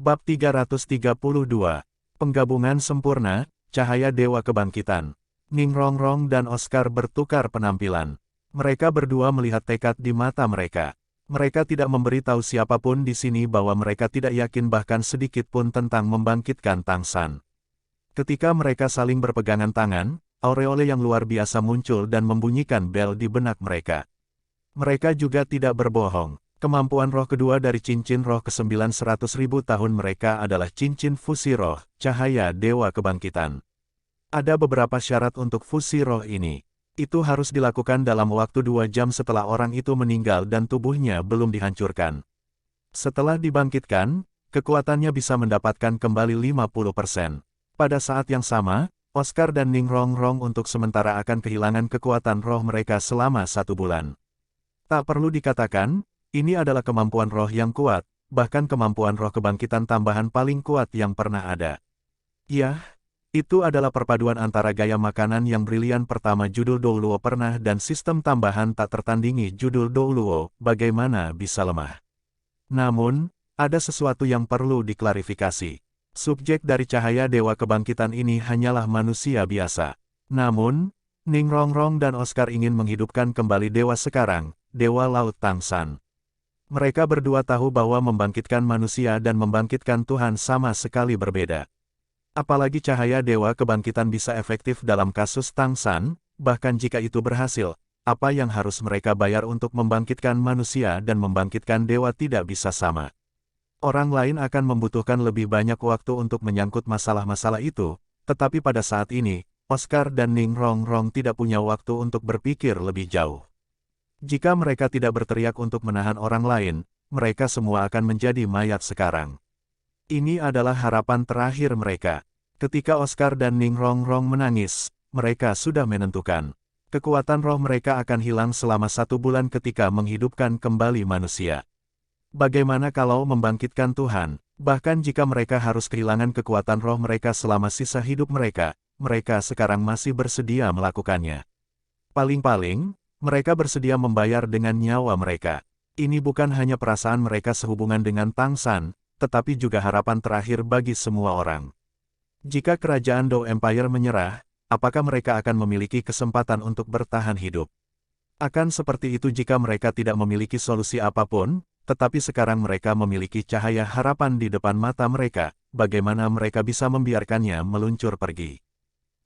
Bab 332. Penggabungan sempurna, Cahaya Dewa Kebangkitan. Ning Rongrong dan Oscar bertukar penampilan. Mereka berdua melihat tekad di mata mereka. Mereka tidak memberitahu siapapun di sini bahwa mereka tidak yakin bahkan sedikit pun tentang membangkitkan Tang San. Ketika mereka saling berpegangan tangan, aureole yang luar biasa muncul dan membunyikan bel di benak mereka. Mereka juga tidak berbohong. Kemampuan roh kedua dari cincin roh ke-900.000 tahun mereka adalah cincin fusi roh, Cahaya Dewa Kebangkitan. Ada beberapa syarat untuk fusi roh ini. Itu harus dilakukan dalam waktu 2 jam setelah orang itu meninggal dan tubuhnya belum dihancurkan. Setelah dibangkitkan, kekuatannya bisa mendapatkan kembali 50%. Pada saat yang sama, Oscar dan Ning Rongrong untuk sementara akan kehilangan kekuatan roh mereka selama 1 bulan. Tak perlu dikatakan, ini adalah kemampuan roh yang kuat, bahkan kemampuan roh kebangkitan tambahan paling kuat yang pernah ada. Yah, itu adalah perpaduan antara gaya makanan yang brilian pertama judul Douluo pernah dan sistem tambahan tak tertandingi judul Douluo, bagaimana bisa lemah. Namun, ada sesuatu yang perlu diklarifikasi. Subjek dari Cahaya Dewa Kebangkitan ini hanyalah manusia biasa. Namun, Ning Rongrong dan Oscar ingin menghidupkan kembali Dewa sekarang, Dewa Laut Tang San. Mereka berdua tahu bahwa membangkitkan manusia dan membangkitkan Tuhan sama sekali berbeda. Apalagi Cahaya Dewa Kebangkitan bisa efektif dalam kasus Tang San, bahkan jika itu berhasil, apa yang harus mereka bayar untuk membangkitkan manusia dan membangkitkan dewa tidak bisa sama. Orang lain akan membutuhkan lebih banyak waktu untuk menyangkut masalah-masalah itu, tetapi pada saat ini, Oscar dan Ning Rongrong tidak punya waktu untuk berpikir lebih jauh. Jika mereka tidak berteriak untuk menahan orang lain, mereka semua akan menjadi mayat sekarang. Ini adalah harapan terakhir mereka. Ketika Oscar dan Ning Rongrong menangis, mereka sudah menentukan. Kekuatan roh mereka akan hilang selama 1 bulan ketika menghidupkan kembali manusia. Bagaimana kalau membangkitkan Tuhan? Bahkan jika mereka harus kehilangan kekuatan roh mereka selama sisa hidup mereka, mereka sekarang masih bersedia melakukannya. Paling-paling, mereka bersedia membayar dengan nyawa mereka. Ini bukan hanya perasaan mereka sehubungan dengan Tang San, tetapi juga harapan terakhir bagi semua orang. Jika kerajaan Dou Empire menyerah, apakah mereka akan memiliki kesempatan untuk bertahan hidup? Akan seperti itu jika mereka tidak memiliki solusi apapun, tetapi sekarang mereka memiliki cahaya harapan di depan mata mereka, bagaimana mereka bisa membiarkannya meluncur pergi.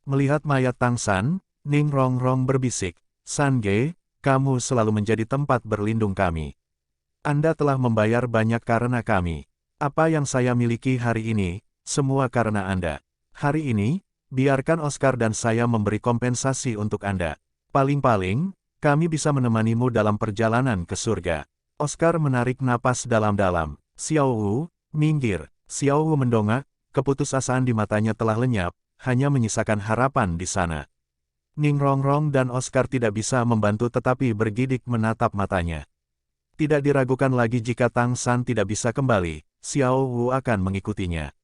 Melihat mayat Tang San, Ning Rongrong berbisik, "San Ge, kamu selalu menjadi tempat berlindung kami. Anda telah membayar banyak karena kami. Apa yang saya miliki hari ini, semua karena Anda. Hari ini, biarkan Oscar dan saya memberi kompensasi untuk Anda. Paling-paling, kami bisa menemanimu dalam perjalanan ke surga." Oscar menarik napas dalam-dalam. "Xiao Wu, minggir." Xiao Wu mendongak, keputusasaan di matanya telah lenyap, hanya menyisakan harapan di sana. Ning Rongrong dan Oscar tidak bisa membantu tetapi bergidik menatap matanya. Tidak diragukan lagi jika Tang San tidak bisa kembali, Xiao Wu akan mengikutinya.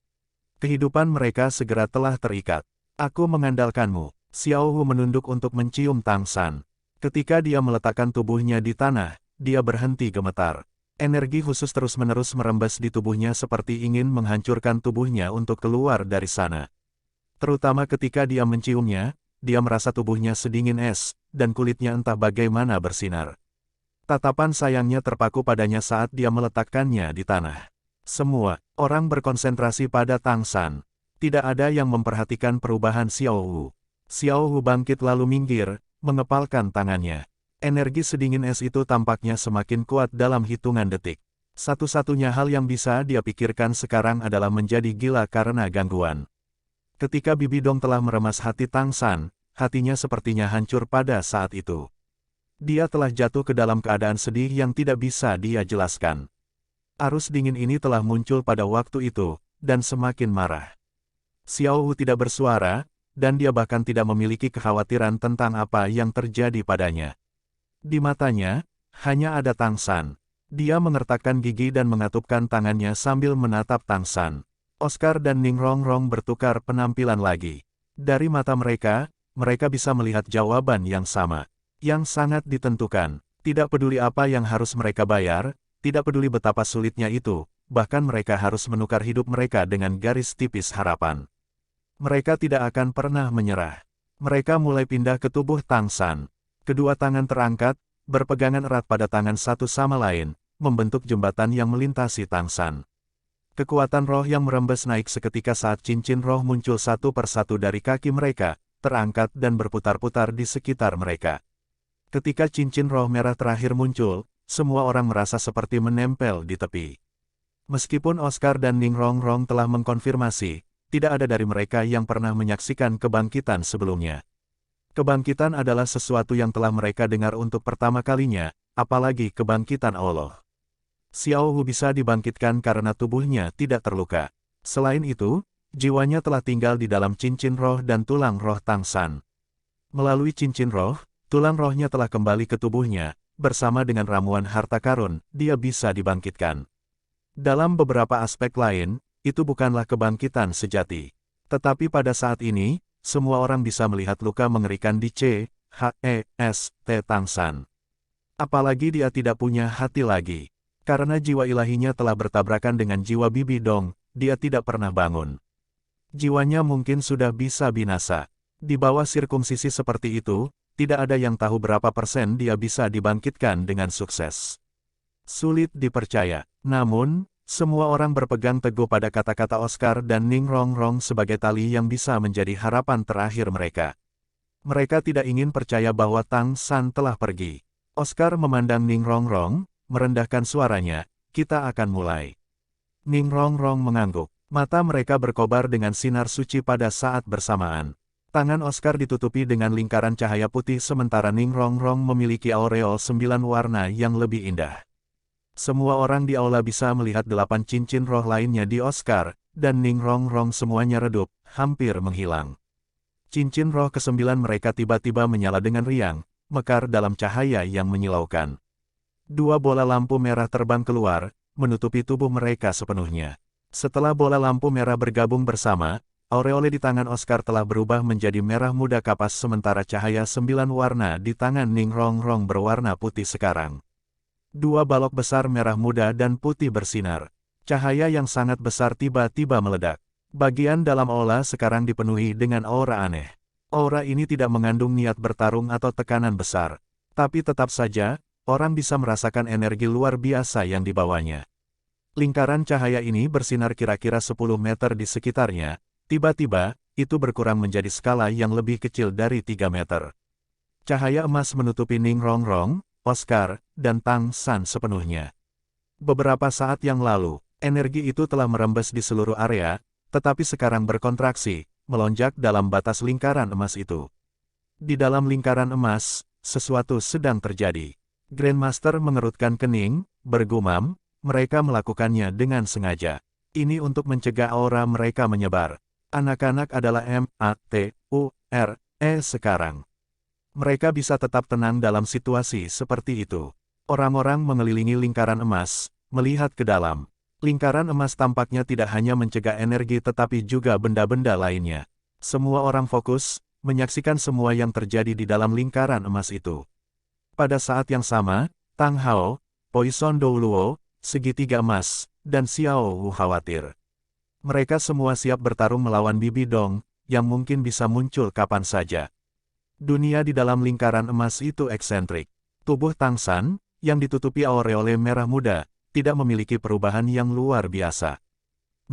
Kehidupan mereka segera telah terikat. "Aku mengandalkanmu." Xiao Wu menunduk untuk mencium Tang San. Ketika dia meletakkan tubuhnya di tanah, dia berhenti gemetar. Energi khusus terus-menerus merembes di tubuhnya seperti ingin menghancurkan tubuhnya untuk keluar dari sana. Terutama ketika dia menciumnya, dia merasa tubuhnya sedingin es, dan kulitnya entah bagaimana bersinar. Tatapan sayangnya terpaku padanya saat dia meletakkannya di tanah. Semua orang berkonsentrasi pada Tang San. Tidak ada yang memperhatikan perubahan Xiao Wu. Xiao Wu bangkit lalu minggir, mengepalkan tangannya. Energi sedingin es itu tampaknya semakin kuat dalam hitungan detik. Satu-satunya hal yang bisa dia pikirkan sekarang adalah menjadi gila karena gangguan. Ketika Bibi Dong telah meremas hati Tang San, hatinya sepertinya hancur pada saat itu. Dia telah jatuh ke dalam keadaan sedih yang tidak bisa dia jelaskan. Arus dingin ini telah muncul pada waktu itu, dan semakin marah. Xiao Wu tidak bersuara, dan dia bahkan tidak memiliki kekhawatiran tentang apa yang terjadi padanya. Di matanya, hanya ada Tang San. Dia mengertakkan gigi dan mengatupkan tangannya sambil menatap Tang San. Oscar dan Ning Rongrong bertukar penampilan lagi. Dari mata mereka, mereka bisa melihat jawaban yang sama. Yang sangat ditentukan. Tidak peduli apa yang harus mereka bayar, tidak peduli betapa sulitnya itu, bahkan mereka harus menukar hidup mereka dengan garis tipis harapan. Mereka tidak akan pernah menyerah. Mereka mulai pindah ke tubuh Tang San. Kedua tangan terangkat, berpegangan erat pada tangan satu sama lain, membentuk jembatan yang melintasi Tang San. Kekuatan roh yang merembes naik seketika saat cincin roh muncul satu persatu dari kaki mereka, terangkat dan berputar-putar di sekitar mereka. Ketika cincin roh merah terakhir muncul, semua orang merasa seperti menempel di tepi. Meskipun Oscar dan Ning Rongrong telah mengkonfirmasi, tidak ada dari mereka yang pernah menyaksikan kebangkitan sebelumnya. Kebangkitan adalah sesuatu yang telah mereka dengar untuk pertama kalinya, apalagi kebangkitan Allah. Xiao Hu bisa dibangkitkan karena tubuhnya tidak terluka. Selain itu, jiwanya telah tinggal di dalam cincin roh dan tulang roh Tang San. Melalui cincin roh, tulang rohnya telah kembali ke tubuhnya, bersama dengan ramuan harta karun, dia bisa dibangkitkan. Dalam beberapa aspek lain, itu bukanlah kebangkitan sejati. Tetapi pada saat ini, semua orang bisa melihat luka mengerikan di C.H.E.S.T. Tang San. Apalagi dia tidak punya hati lagi. Karena jiwa ilahinya telah bertabrakan dengan jiwa Bibi Dong, dia tidak pernah bangun. Jiwanya mungkin sudah bisa binasa. Di bawah sirkumsisi seperti itu, tidak ada yang tahu berapa persen dia bisa dibangkitkan dengan sukses. Sulit dipercaya. Namun, semua orang berpegang teguh pada kata-kata Oscar dan Ning Rongrong sebagai tali yang bisa menjadi harapan terakhir mereka. Mereka tidak ingin percaya bahwa Tang San telah pergi. Oscar memandang Ning Rongrong, merendahkan suaranya, "Kita akan mulai." Ning Rongrong mengangguk. Mata mereka berkobar dengan sinar suci pada saat bersamaan. Tangan Oscar ditutupi dengan lingkaran cahaya putih sementara Ning Rongrong memiliki aureol 9 warna yang lebih indah. Semua orang di aula bisa melihat 8 cincin roh lainnya di Oscar, dan Ning Rongrong semuanya redup, hampir menghilang. Cincin roh ke-9 mereka tiba-tiba menyala dengan riang, mekar dalam cahaya yang menyilaukan. 2 bola lampu merah terbang keluar, menutupi tubuh mereka sepenuhnya. Setelah bola lampu merah bergabung bersama, aureole di tangan Oscar telah berubah menjadi merah muda kapas sementara cahaya 9 warna di tangan Ning Rongrong berwarna putih sekarang. 2 balok besar merah muda dan putih bersinar. Cahaya yang sangat besar tiba-tiba meledak. Bagian dalam aula sekarang dipenuhi dengan aura aneh. Aura ini tidak mengandung niat bertarung atau tekanan besar. Tapi tetap saja, orang bisa merasakan energi luar biasa yang dibawanya. Lingkaran cahaya ini bersinar kira-kira 10 meter di sekitarnya. Tiba-tiba, itu berkurang menjadi skala yang lebih kecil dari 3 meter. Cahaya emas menutupi Ning Rongrong, Oscar, dan Tang San sepenuhnya. Beberapa saat yang lalu, energi itu telah merembes di seluruh area, tetapi sekarang berkontraksi, melonjak dalam batas lingkaran emas itu. Di dalam lingkaran emas, sesuatu sedang terjadi. Grandmaster mengerutkan kening, bergumam, mereka melakukannya dengan sengaja. Ini untuk mencegah aura mereka menyebar. Anak-anak adalah MATURE sekarang. Mereka bisa tetap tenang dalam situasi seperti itu. Orang-orang mengelilingi lingkaran emas, melihat ke dalam. Lingkaran emas tampaknya tidak hanya mencegah energi tetapi juga benda-benda lainnya. Semua orang fokus, menyaksikan semua yang terjadi di dalam lingkaran emas itu. Pada saat yang sama, Tang Hao, Poison Douluo, Segitiga Emas, dan Xiao Wu khawatir. Mereka semua siap bertarung melawan Bibi Dong, yang mungkin bisa muncul kapan saja. Dunia di dalam lingkaran emas itu eksentrik. Tubuh Tang San, yang ditutupi aureole merah muda, tidak memiliki perubahan yang luar biasa.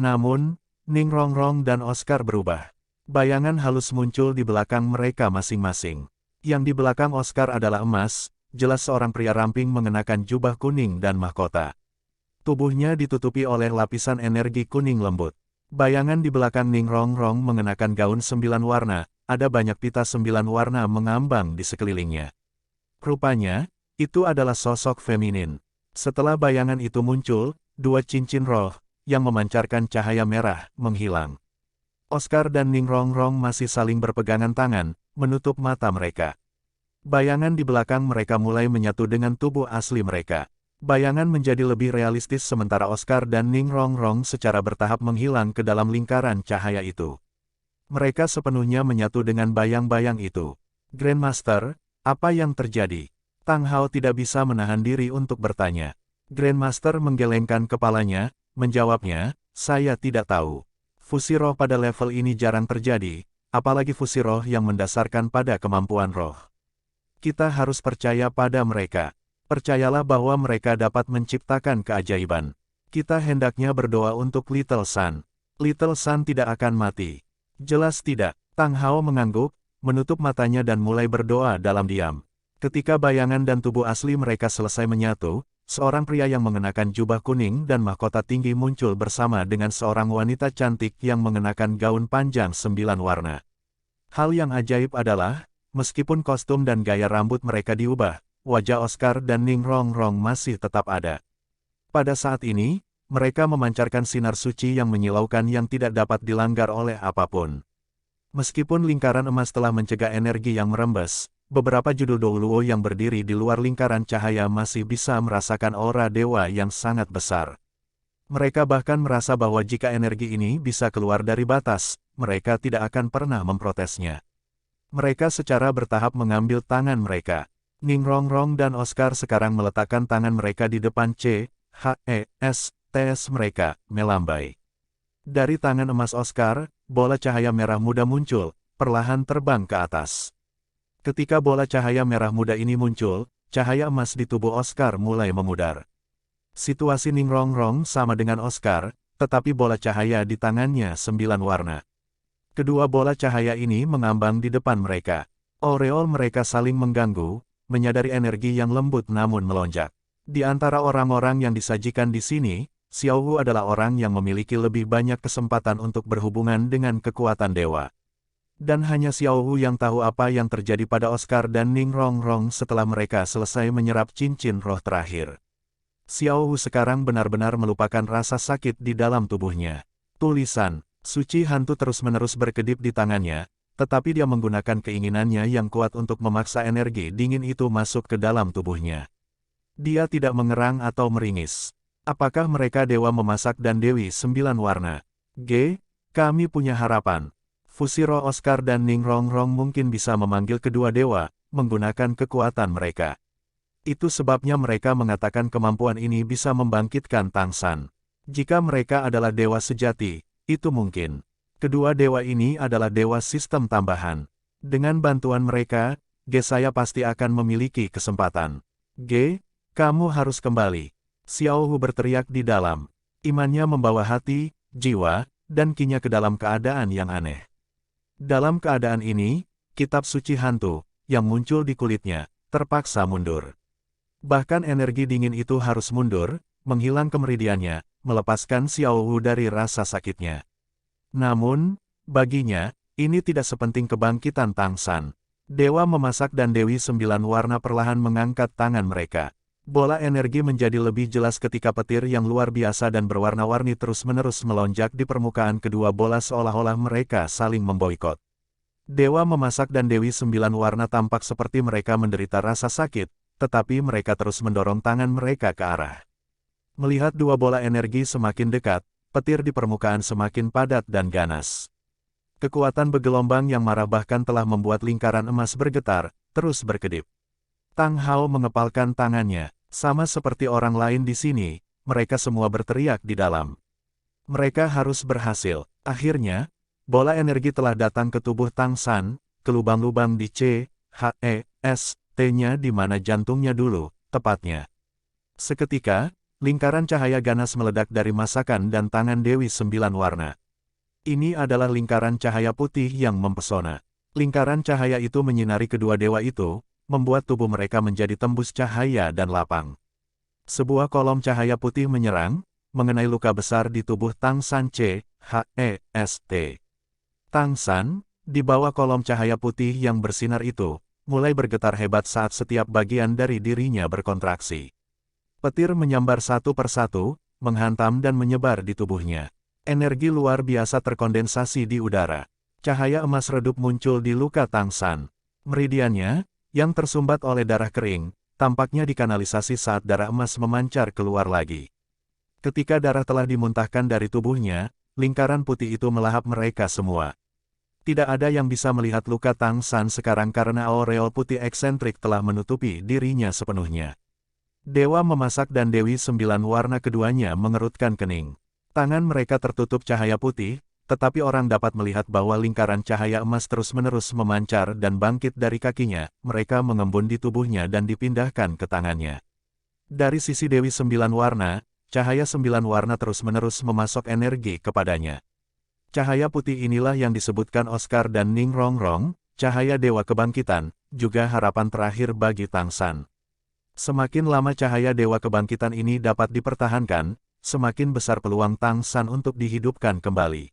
Namun, Ning Rongrong dan Oscar berubah. Bayangan halus muncul di belakang mereka masing-masing. Yang di belakang Oscar adalah emas, jelas seorang pria ramping mengenakan jubah kuning dan mahkota. Tubuhnya ditutupi oleh lapisan energi kuning lembut. Bayangan di belakang Ning Rongrong mengenakan gaun 9 warna, ada banyak pita 9 warna mengambang di sekelilingnya. Rupanya, itu adalah sosok feminin. Setelah bayangan itu muncul, 2 cincin roh, yang memancarkan cahaya merah, menghilang. Oscar dan Ning Rongrong masih saling berpegangan tangan, menutup mata mereka. Bayangan di belakang mereka mulai menyatu dengan tubuh asli mereka. Bayangan menjadi lebih realistis sementara Oscar dan Ning Rongrong secara bertahap menghilang ke dalam lingkaran cahaya itu. Mereka sepenuhnya menyatu dengan bayang-bayang itu. Grandmaster, apa yang terjadi? Tang Hao tidak bisa menahan diri untuk bertanya. Grandmaster menggelengkan kepalanya, menjawabnya, saya tidak tahu. Fusi roh pada level ini jarang terjadi, apalagi fusi roh yang mendasarkan pada kemampuan roh. Kita harus percaya pada mereka. Percayalah bahwa mereka dapat menciptakan keajaiban. Kita hendaknya berdoa untuk Little Sun. Little Sun tidak akan mati. Jelas tidak. Tang Hao mengangguk, menutup matanya dan mulai berdoa dalam diam. Ketika bayangan dan tubuh asli mereka selesai menyatu, seorang pria yang mengenakan jubah kuning dan mahkota tinggi muncul bersama dengan seorang wanita cantik yang mengenakan gaun panjang 9 warna. Hal yang ajaib adalah, meskipun kostum dan gaya rambut mereka diubah, wajah Oscar dan Ning Rongrong masih tetap ada. Pada saat ini, mereka memancarkan sinar suci yang menyilaukan yang tidak dapat dilanggar oleh apapun. Meskipun lingkaran emas telah mencegah energi yang merembes, beberapa judul Douluo yang berdiri di luar lingkaran cahaya masih bisa merasakan aura dewa yang sangat besar. Mereka bahkan merasa bahwa jika energi ini bisa keluar dari batas, mereka tidak akan pernah memprotesnya. Mereka secara bertahap mengambil tangan mereka. Ning Rongrong dan Oscar sekarang meletakkan tangan mereka di depan CHESTS mereka, melambai. Dari tangan emas Oscar, bola cahaya merah muda muncul, perlahan terbang ke atas. Ketika bola cahaya merah muda ini muncul, cahaya emas di tubuh Oscar mulai memudar. Situasi Ning Rongrong sama dengan Oscar, tetapi bola cahaya di tangannya 9 warna. Kedua bola cahaya ini mengambang di depan mereka. Aureol mereka saling mengganggu, menyadari energi yang lembut namun melonjak. Di antara orang-orang yang disajikan di sini, Xiao Wu adalah orang yang memiliki lebih banyak kesempatan untuk berhubungan dengan kekuatan dewa. Dan hanya Xiao Wu yang tahu apa yang terjadi pada Oscar dan Ning Rongrong setelah mereka selesai menyerap cincin roh terakhir. Xiao Wu sekarang benar-benar melupakan rasa sakit di dalam tubuhnya. Tulisan, suci hantu terus-menerus berkedip di tangannya, tetapi dia menggunakan keinginannya yang kuat untuk memaksa energi dingin itu masuk ke dalam tubuhnya. Dia tidak mengerang atau meringis. Apakah mereka dewa memasak dan dewi 9 warna? Kami punya harapan. Fusi roh Oscar dan Ning Rongrong mungkin bisa memanggil kedua dewa, menggunakan kekuatan mereka. Itu sebabnya mereka mengatakan kemampuan ini bisa membangkitkan Tang San. Jika mereka adalah dewa sejati, itu mungkin. Kedua dewa ini adalah dewa sistem tambahan. Dengan bantuan mereka, saya pasti akan memiliki kesempatan. Kamu harus kembali. Xiao Hu berteriak di dalam. Imannya membawa hati, jiwa, dan kinya ke dalam keadaan yang aneh. Dalam keadaan ini, kitab suci hantu, yang muncul di kulitnya, terpaksa mundur. Bahkan energi dingin itu harus mundur, menghilang kemeridiannya, melepaskan Xiao Hu dari rasa sakitnya. Namun, baginya, ini tidak sepenting kebangkitan Tang San. Dewa memasak dan Dewi 9 warna perlahan mengangkat tangan mereka. Bola energi menjadi lebih jelas ketika petir yang luar biasa dan berwarna-warni terus-menerus melonjak di permukaan kedua bola seolah-olah mereka saling memboikot. Dewa memasak dan Dewi 9 warna tampak seperti mereka menderita rasa sakit, tetapi mereka terus mendorong tangan mereka ke arah. Melihat dua bola energi semakin dekat, petir di permukaan semakin padat dan ganas. Kekuatan bergelombang yang marah bahkan telah membuat lingkaran emas bergetar, terus berkedip. Tang Hao mengepalkan tangannya, sama seperti orang lain di sini, mereka semua berteriak di dalam. Mereka harus berhasil. Akhirnya, bola energi telah datang ke tubuh Tang San, ke lubang-lubang di CHEST-nya di mana jantungnya dulu, tepatnya. Seketika, lingkaran cahaya ganas meledak dari masakan dan tangan Dewi 9 warna. Ini adalah lingkaran cahaya putih yang mempesona. Lingkaran cahaya itu menyinari kedua dewa itu, membuat tubuh mereka menjadi tembus cahaya dan lapang. Sebuah kolom cahaya putih menyerang, mengenai luka besar di tubuh Tang San CHEST. Tang San, di bawah kolom cahaya putih yang bersinar itu, mulai bergetar hebat saat setiap bagian dari dirinya berkontraksi. Petir menyambar satu persatu, menghantam dan menyebar di tubuhnya. Energi luar biasa terkondensasi di udara. Cahaya emas redup muncul di luka Tang San. Meridiannya, yang tersumbat oleh darah kering, tampaknya dikanalisasi saat darah emas memancar keluar lagi. Ketika darah telah dimuntahkan dari tubuhnya, lingkaran putih itu melahap mereka semua. Tidak ada yang bisa melihat luka Tang San sekarang karena aureol putih eksentrik telah menutupi dirinya sepenuhnya. Dewa memasak dan Dewi Sembilan Warna keduanya mengerutkan kening. Tangan mereka tertutup cahaya putih, tetapi orang dapat melihat bahwa lingkaran cahaya emas terus-menerus memancar dan bangkit dari kakinya, mereka mengembun di tubuhnya dan dipindahkan ke tangannya. Dari sisi Dewi Sembilan Warna, cahaya sembilan warna terus-menerus memasok energi kepadanya. Cahaya putih inilah yang disebutkan Oscar dan Ning Rongrong, cahaya Dewa Kebangkitan, juga harapan terakhir bagi Tang San. Semakin lama cahaya Dewa Kebangkitan ini dapat dipertahankan, semakin besar peluang Tang San untuk dihidupkan kembali.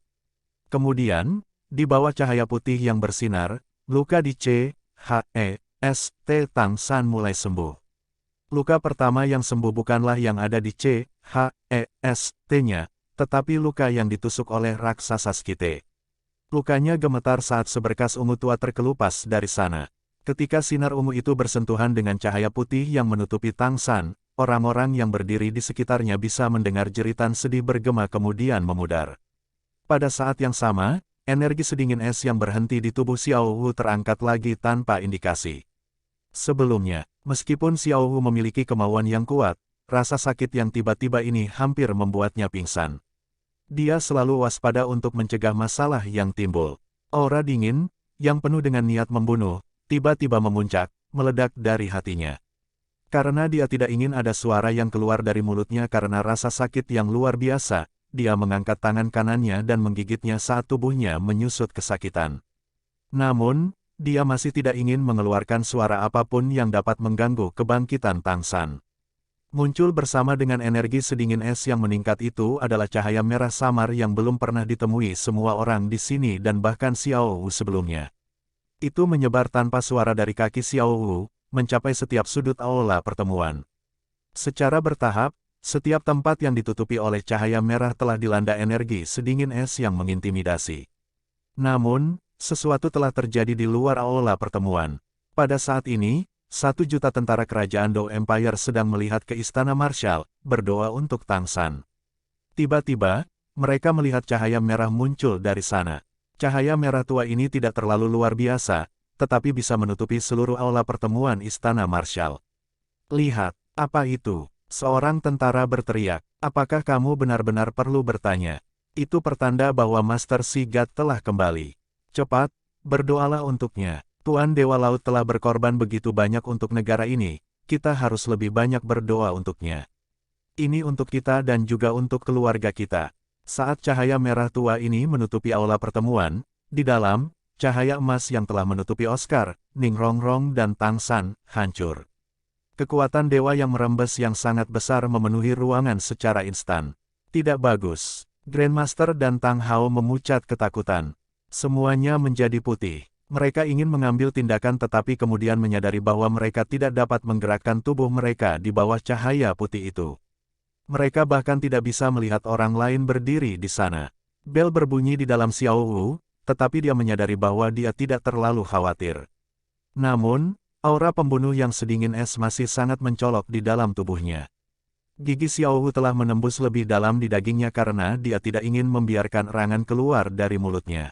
Kemudian, di bawah cahaya putih yang bersinar, luka di C.H.E.S.T. Tang San mulai sembuh. Luka pertama yang sembuh bukanlah yang ada di C.H.E.S.T.-nya, tetapi luka yang ditusuk oleh raksasa Skite. Lukanya gemetar saat seberkas ungu tua terkelupas dari sana. Ketika sinar ungu itu bersentuhan dengan cahaya putih yang menutupi Tang San, orang-orang yang berdiri di sekitarnya bisa mendengar jeritan sedih bergema kemudian memudar. Pada saat yang sama, energi sedingin es yang berhenti di tubuh Xiao Wu terangkat lagi tanpa indikasi. Sebelumnya, meskipun Xiao Wu memiliki kemauan yang kuat, rasa sakit yang tiba-tiba ini hampir membuatnya pingsan. Dia selalu waspada untuk mencegah masalah yang timbul. Aura dingin, yang penuh dengan niat membunuh, tiba-tiba memuncak, meledak dari hatinya. Karena dia tidak ingin ada suara yang keluar dari mulutnya karena rasa sakit yang luar biasa, dia mengangkat tangan kanannya dan menggigitnya saat tubuhnya menyusut kesakitan. Namun, dia masih tidak ingin mengeluarkan suara apapun yang dapat mengganggu kebangkitan Tang San. Muncul bersama dengan energi sedingin es yang meningkat itu adalah cahaya merah samar yang belum pernah ditemui semua orang di sini dan bahkan Xiao Wu sebelumnya. Itu menyebar tanpa suara dari kaki Xiao Wu, mencapai setiap sudut aula pertemuan. Secara bertahap, setiap tempat yang ditutupi oleh cahaya merah telah dilanda energi sedingin es yang mengintimidasi. Namun, sesuatu telah terjadi di luar aula pertemuan. Pada saat ini, 1.000.000 tentara kerajaan Dou Empire sedang melihat ke Istana Marshal, berdoa untuk Tang San. Tiba-tiba, mereka melihat cahaya merah muncul dari sana. Cahaya merah tua ini tidak terlalu luar biasa, tetapi bisa menutupi seluruh aula pertemuan Istana Marshal. Lihat, apa itu? Seorang tentara berteriak, apakah kamu benar-benar perlu bertanya? Itu pertanda bahwa Master Sigat telah kembali. Cepat, berdoalah untuknya. Tuan Dewa Laut telah berkorban begitu banyak untuk negara ini, kita harus lebih banyak berdoa untuknya. Ini untuk kita dan juga untuk keluarga kita. Saat cahaya merah tua ini menutupi aula pertemuan, di dalam, cahaya emas yang telah menutupi Oscar, Ning Rongrong dan Tang San, hancur. Kekuatan dewa yang merembes yang sangat besar memenuhi ruangan secara instan. Tidak bagus. Grandmaster dan Tang Hao memucat ketakutan. Semuanya menjadi putih. Mereka ingin mengambil tindakan tetapi kemudian menyadari bahwa mereka tidak dapat menggerakkan tubuh mereka di bawah cahaya putih itu. Mereka bahkan tidak bisa melihat orang lain berdiri di sana. Bel berbunyi di dalam Xiao Wu, tetapi dia menyadari bahwa dia tidak terlalu khawatir. Namun, aura pembunuh yang sedingin es masih sangat mencolok di dalam tubuhnya. Gigi Xiao Wu telah menembus lebih dalam di dagingnya karena dia tidak ingin membiarkan erangan keluar dari mulutnya.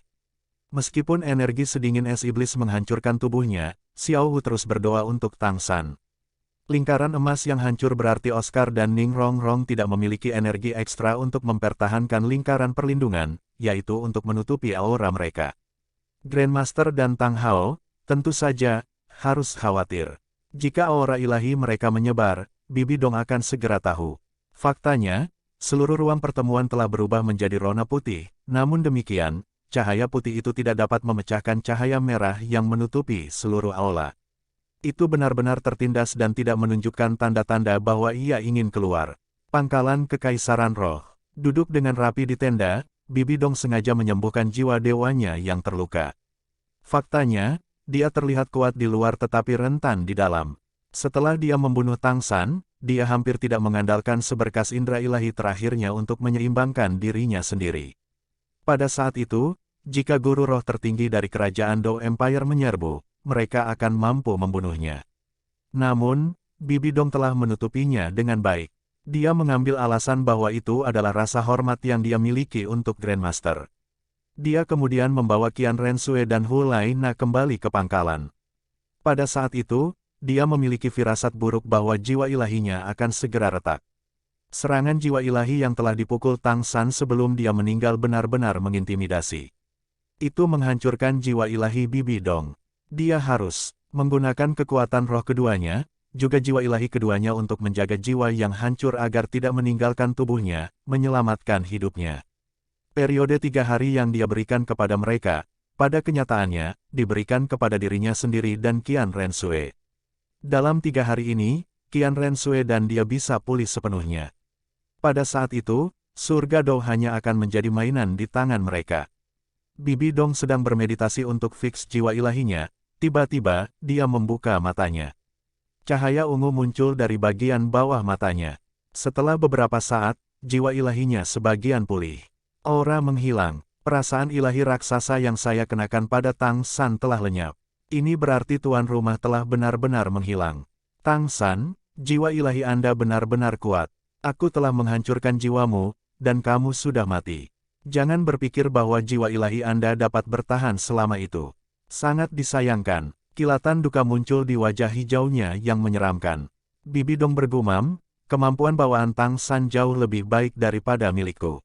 Meskipun energi sedingin es iblis menghancurkan tubuhnya, Xiao Wu terus berdoa untuk Tang San. Lingkaran emas yang hancur berarti Oscar dan Ning Rongrong tidak memiliki energi ekstra untuk mempertahankan lingkaran perlindungan, yaitu untuk menutupi aura mereka. Grandmaster dan Tang Hao, tentu saja, harus khawatir. Jika aura ilahi mereka menyebar, Bibi Dong akan segera tahu. Faktanya, seluruh ruang pertemuan telah berubah menjadi rona putih, namun demikian, cahaya putih itu tidak dapat memecahkan cahaya merah yang menutupi seluruh aula. Itu benar-benar tertindas dan tidak menunjukkan tanda-tanda bahwa ia ingin keluar. Pangkalan Kekaisaran Roh. Duduk dengan rapi di tenda, Bibi Dong sengaja menyembuhkan jiwa dewanya yang terluka. Faktanya, dia terlihat kuat di luar tetapi rentan di dalam. Setelah dia membunuh Tang San, dia hampir tidak mengandalkan seberkas indera ilahi terakhirnya untuk menyeimbangkan dirinya sendiri. Pada saat itu, jika guru roh tertinggi dari kerajaan Dou Empire menyerbu, mereka akan mampu membunuhnya. Namun, Bibi Dong telah menutupinya dengan baik. Dia mengambil alasan bahwa itu adalah rasa hormat yang dia miliki untuk Grandmaster. Dia kemudian membawa Qian Rensue dan Hu Lai Na kembali ke pangkalan. Pada saat itu, dia memiliki firasat buruk bahwa jiwa ilahinya akan segera retak. Serangan jiwa ilahi yang telah dipukul Tang San sebelum dia meninggal benar-benar mengintimidasi. Itu menghancurkan jiwa ilahi Bibi Dong. Dia harus menggunakan kekuatan roh keduanya, juga jiwa ilahi keduanya untuk menjaga jiwa yang hancur agar tidak meninggalkan tubuhnya, menyelamatkan hidupnya. Periode 3 hari yang dia berikan kepada mereka, pada kenyataannya, diberikan kepada dirinya sendiri dan Qian Rensue. Dalam 3 hari ini, Qian Rensue dan dia bisa pulih sepenuhnya. Pada saat itu, surga Dou hanya akan menjadi mainan di tangan mereka. Bibi Dong sedang bermeditasi untuk fix jiwa ilahinya, tiba-tiba, dia membuka matanya. Cahaya ungu muncul dari bagian bawah matanya. Setelah beberapa saat, jiwa ilahinya sebagian pulih. Aura menghilang. Perasaan ilahi raksasa yang saya kenakan pada Tang San telah lenyap. Ini berarti tuan rumah telah benar-benar menghilang. Tang San, jiwa ilahi Anda benar-benar kuat. Aku telah menghancurkan jiwamu, dan kamu sudah mati. Jangan berpikir bahwa jiwa ilahi Anda dapat bertahan selama itu. Sangat disayangkan. Kilatan duka muncul di wajah hijaunya yang menyeramkan. Bibi Dong bergumam, kemampuan bawaan Tang San jauh lebih baik daripada milikku.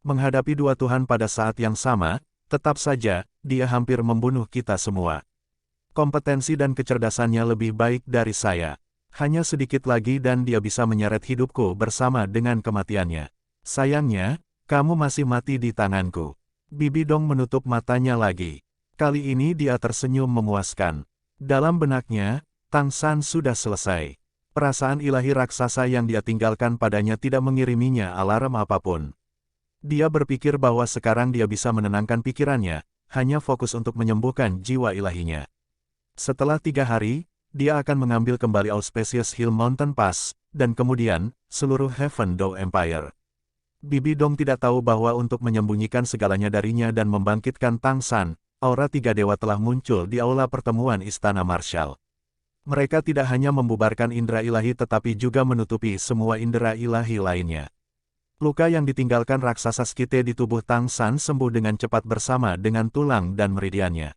Menghadapi dua Tuhan pada saat yang sama, tetap saja, dia hampir membunuh kita semua. Kompetensi dan kecerdasannya lebih baik dari saya. Hanya sedikit lagi dan dia bisa menyeret hidupku bersama dengan kematiannya. Sayangnya, kamu masih mati di tanganku. Bibi Dong menutup matanya lagi. Kali ini dia tersenyum memuaskan. Dalam benaknya, Tang San sudah selesai. Perasaan ilahi raksasa yang dia tinggalkan padanya tidak mengiriminya alarm apapun. Dia berpikir bahwa sekarang dia bisa menenangkan pikirannya, hanya fokus untuk menyembuhkan jiwa ilahinya. Setelah 3 hari, dia akan mengambil kembali Auspicious Hill Mountain Pass, dan kemudian, seluruh Heaven Dou Empire. Bibi Dong tidak tahu bahwa untuk menyembunyikan segalanya darinya dan membangkitkan Tang San, aura 3 dewa telah muncul di aula pertemuan Istana Marshal. Mereka tidak hanya membubarkan indera ilahi tetapi juga menutupi semua indera ilahi lainnya. Luka yang ditinggalkan raksasa Skite di tubuh Tang San sembuh dengan cepat bersama dengan tulang dan meridiannya.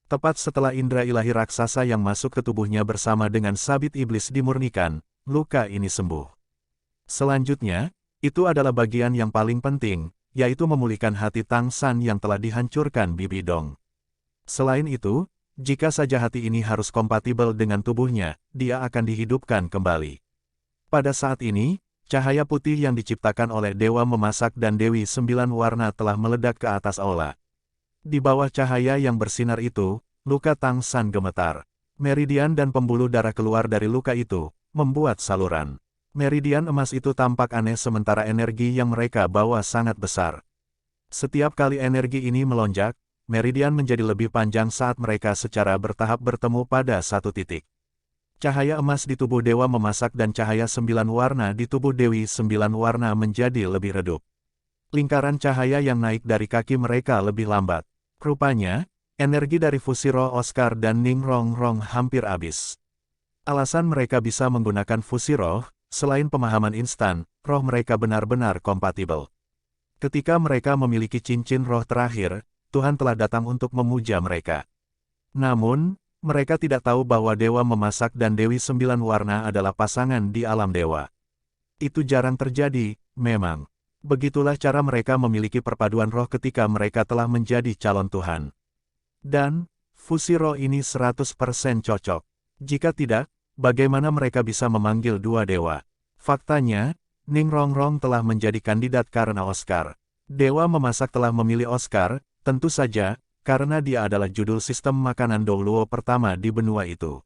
Tepat setelah indera ilahi raksasa yang masuk ke tubuhnya bersama dengan sabit iblis dimurnikan, luka ini sembuh. Selanjutnya, itu adalah bagian yang paling penting, yaitu memulihkan hati Tang San yang telah dihancurkan Bibi Dong. Selain itu, jika saja hati ini harus kompatibel dengan tubuhnya, dia akan dihidupkan kembali. Pada saat ini, cahaya putih yang diciptakan oleh Dewa Memasak dan Dewi 9 Warna telah meledak ke atas aula. Di bawah cahaya yang bersinar itu, luka Tang San gemetar. Meridian dan pembuluh darah keluar dari luka itu, membuat saluran. Meridian emas itu tampak aneh sementara energi yang mereka bawa sangat besar. Setiap kali energi ini melonjak, meridian menjadi lebih panjang saat mereka secara bertahap bertemu pada satu titik. Cahaya emas di tubuh Dewa Memasak dan cahaya 9 warna di tubuh Dewi 9 Warna menjadi lebih redup. Lingkaran cahaya yang naik dari kaki mereka lebih lambat. Rupanya, energi dari Fushiro Oscar dan Ning Rong Rong hampir habis. Alasan mereka bisa menggunakan Fushiro, selain pemahaman instan, roh mereka benar-benar kompatibel. Ketika mereka memiliki cincin roh terakhir, Tuhan telah datang untuk memuja mereka. Namun, mereka tidak tahu bahwa Dewa Memasak dan Dewi 9 Warna adalah pasangan di alam dewa. Itu jarang terjadi, memang. Begitulah cara mereka memiliki perpaduan roh ketika mereka telah menjadi calon Tuhan. Dan, Fushiro ini 100% cocok. Jika tidak, bagaimana mereka bisa memanggil dua dewa? Faktanya, Ning Rong Rong telah menjadi kandidat karena Oscar. Dewa Memasak telah memilih Oscar, tentu saja, karena dia adalah judul sistem makanan Dou Luo pertama di benua itu.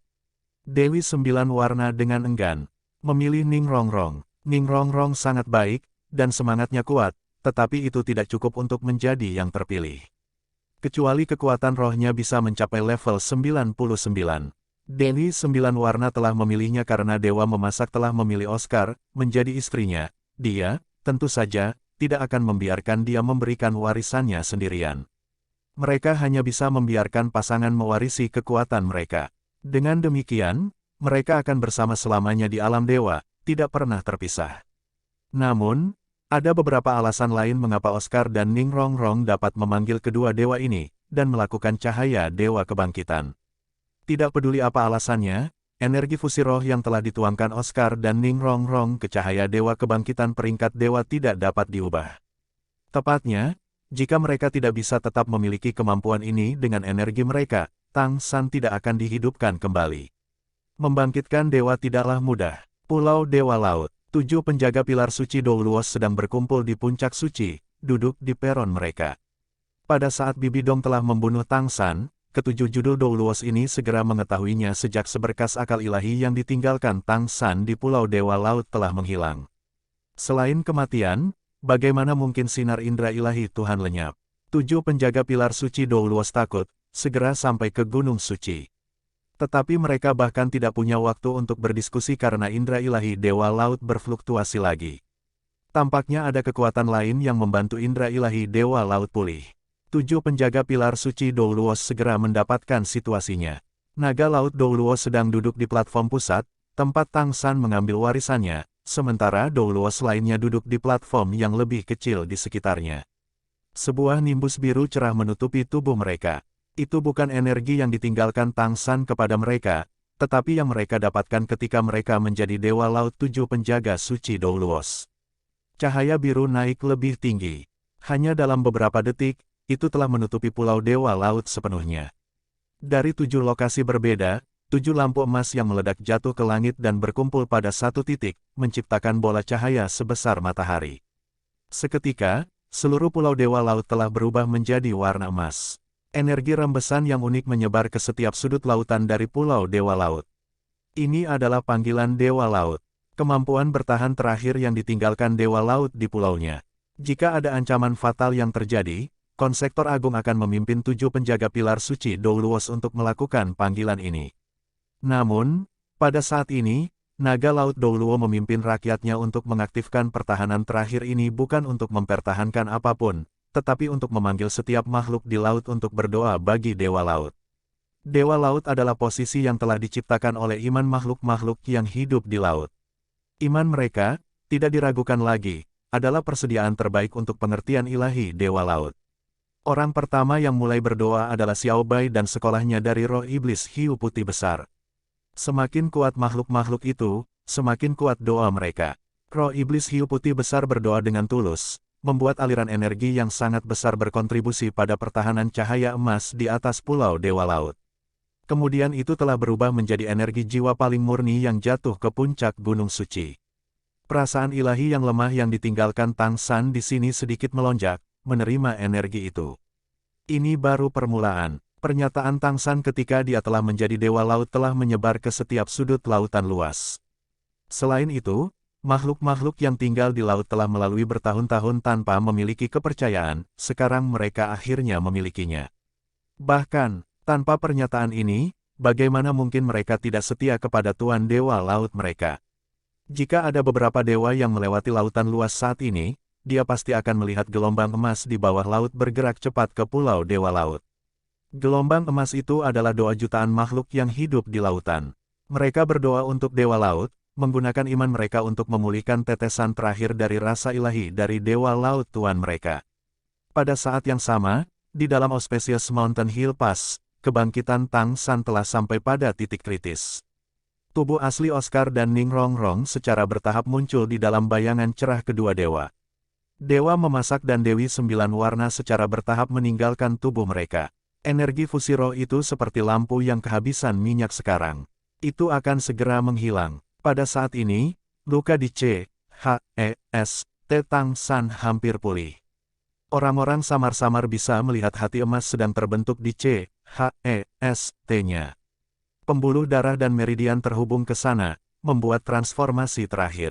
Dewi 9 Warna dengan enggan memilih Ning Rong Rong. Ning Rong Rong sangat baik, dan semangatnya kuat, tetapi itu tidak cukup untuk menjadi yang terpilih. Kecuali kekuatan rohnya bisa mencapai level 99. Dewi 9 Warna telah memilihnya karena Dewa Memasak telah memilih Oscar menjadi istrinya. Dia, tentu saja, tidak akan membiarkan dia memberikan warisannya sendirian. Mereka hanya bisa membiarkan pasangan mewarisi kekuatan mereka. Dengan demikian, Mereka akan bersama selamanya di alam dewa, tidak pernah terpisah. Namun, ada beberapa alasan lain mengapa Oscar dan Ning Rongrong dapat memanggil kedua dewa ini, dan melakukan cahaya dewa kebangkitan. Tidak peduli apa alasannya, energi fusi roh yang telah dituangkan Oscar dan Ning Rongrong ke cahaya dewa kebangkitan peringkat dewa tidak dapat diubah. Tepatnya, jika mereka tidak bisa tetap memiliki kemampuan ini dengan energi mereka, Tang San tidak akan dihidupkan kembali. Membangkitkan dewa tidaklah mudah. Pulau Dewa Laut, 7 penjaga pilar suci Doulos sedang berkumpul di puncak suci, duduk di peron mereka. Pada saat Bibi Dong telah membunuh Tang San, ketujuh judul Doulos ini segera mengetahuinya sejak seberkas akal ilahi yang ditinggalkan Tang San di Pulau Dewa Laut telah menghilang. Selain kematian, bagaimana mungkin sinar indera ilahi Tuhan lenyap? 7 penjaga pilar suci Doulos takut, segera sampai ke Gunung Suci. Tetapi mereka bahkan tidak punya waktu untuk berdiskusi karena indera ilahi Dewa Laut berfluktuasi lagi. Tampaknya ada kekuatan lain yang membantu indera ilahi Dewa Laut pulih. 7 penjaga pilar suci Doulos segera mendapatkan situasinya. Naga Laut Doulos sedang duduk di platform pusat, tempat Tang San mengambil warisannya, sementara Doulos lainnya duduk di platform yang lebih kecil di sekitarnya. Sebuah nimbus biru cerah menutupi tubuh mereka. Itu bukan energi yang ditinggalkan Tang San kepada mereka, tetapi yang mereka dapatkan ketika mereka menjadi Dewa Laut 7 penjaga suci Doulos. Cahaya biru naik lebih tinggi. Hanya dalam beberapa detik, itu telah menutupi Pulau Dewa Laut sepenuhnya. Dari 7 lokasi berbeda, 7 lampu emas yang meledak jatuh ke langit dan berkumpul pada satu titik, menciptakan bola cahaya sebesar matahari. Seketika, seluruh Pulau Dewa Laut telah berubah menjadi warna emas. Energi rembesan yang unik menyebar ke setiap sudut lautan dari Pulau Dewa Laut. Ini adalah panggilan Dewa Laut. Kemampuan bertahan terakhir yang ditinggalkan Dewa Laut di pulaunya. Jika ada ancaman fatal yang terjadi, Konsektor Agung akan memimpin 7 penjaga pilar suci Doulos untuk melakukan panggilan ini. Namun, pada saat ini, Naga Laut Doulo memimpin rakyatnya untuk mengaktifkan pertahanan terakhir ini bukan untuk mempertahankan apapun, tetapi untuk memanggil setiap makhluk di laut untuk berdoa bagi Dewa Laut. Dewa Laut adalah posisi yang telah diciptakan oleh iman makhluk-makhluk yang hidup di laut. Iman mereka, tidak diragukan lagi, adalah persediaan terbaik untuk pengertian ilahi Dewa Laut. Orang pertama yang mulai berdoa adalah Xiao Bai dan sekolahnya dari roh iblis hiu putih besar. Semakin kuat makhluk-makhluk itu, semakin kuat doa mereka. Roh iblis hiu putih besar berdoa dengan tulus, membuat aliran energi yang sangat besar berkontribusi pada pertahanan cahaya emas di atas Pulau Dewa Laut. Kemudian itu telah berubah menjadi energi jiwa paling murni yang jatuh ke puncak Gunung Suci. Perasaan ilahi yang lemah yang ditinggalkan Tang San di sini sedikit melonjak, menerima energi itu. Ini baru permulaan. Pernyataan Tang San ketika dia telah menjadi Dewa Laut telah menyebar ke setiap sudut lautan luas. Selain itu, makhluk-makhluk yang tinggal di laut telah melalui bertahun-tahun tanpa memiliki kepercayaan, sekarang mereka akhirnya memilikinya. Bahkan, tanpa pernyataan ini, bagaimana mungkin mereka tidak setia kepada Tuan Dewa Laut mereka? Jika ada beberapa dewa yang melewati lautan luas saat ini, dia pasti akan melihat gelombang emas di bawah laut bergerak cepat ke Pulau Dewa Laut. Gelombang emas itu adalah doa jutaan makhluk yang hidup di lautan. Mereka berdoa untuk Dewa Laut, menggunakan iman mereka untuk memulihkan tetesan terakhir dari rasa ilahi dari Dewa Laut Tuan mereka. Pada saat yang sama, di dalam Auspicious Mountain Hill Pass, kebangkitan Tang San telah sampai pada titik kritis. Tubuh asli Oscar dan Ning Rongrong secara bertahap muncul di dalam bayangan cerah kedua dewa. Dewa memasak dan Dewi 9 warna secara bertahap meninggalkan tubuh mereka. Energi fusi roh itu seperti lampu yang kehabisan minyak sekarang. Itu akan segera menghilang. Pada saat ini, luka di C.H.E.S.T. Tang San hampir pulih. Orang-orang samar-samar bisa melihat hati emas sedang terbentuk di C.H.E.S.T.-nya. Pembuluh darah dan meridian terhubung ke sana, membuat transformasi terakhir.